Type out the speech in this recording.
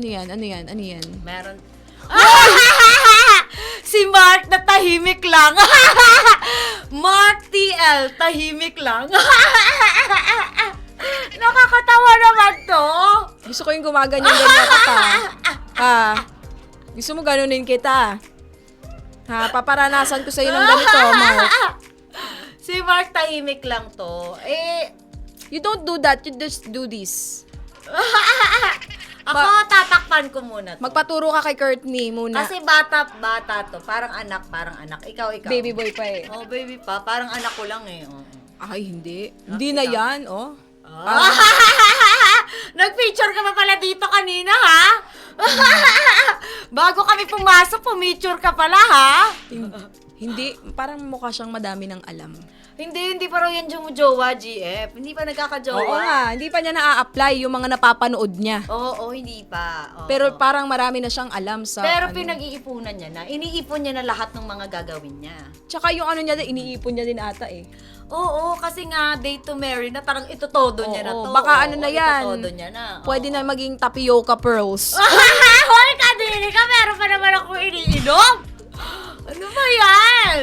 Ano yan? Ano yan? Ano yan? Meron. Si Mark na tahimik lang. Mark TL, tahimik lang. Nakakatawa naman to. Gusto ko yung gumaganyan-ganyan ka pa. Ha? Gusto mo ganunin kita? Ha? Paparanasan ko sa'yo ng ganito, Mark. Si Mark tahimik lang to. You don't do that. You just do this. Ako tatakpan ko muna to. Magpaturo ka kay Courtney muna. Kasi bata to. Parang anak. Ikaw. Baby boy pa eh. Oh, baby pa. Parang anak ko lang eh. Oh. Ay, hindi. Hindi na yan, oh. Nag-picture ka pa pala dito kanina, ha? Bago kami pumasok, pumicture ka pala, ha? Hindi. Parang mukha siyang madami ng alam. Hindi pa raw yan jowa, GF. Hindi pa nagkakajowa. Oo nga. Hindi pa niya na-a-apply yung mga napapanood niya. Oo, hindi pa. Oo. Pero parang marami na siyang alam sa Pero ano. pinag-iipunan niya na. Iniipon niya na lahat ng mga gagawin niya. Tsaka yung ano niya, iniipon niya din ata eh. Oo, kasi nga, date to marry na tarang ito todo niya na Oo, to. baka ano na yan. Ito todo niya na. Pwede na maging tapioca pearls. Hoy, kadiri ka, meron pa naman ako iniinom. Ano ba yan?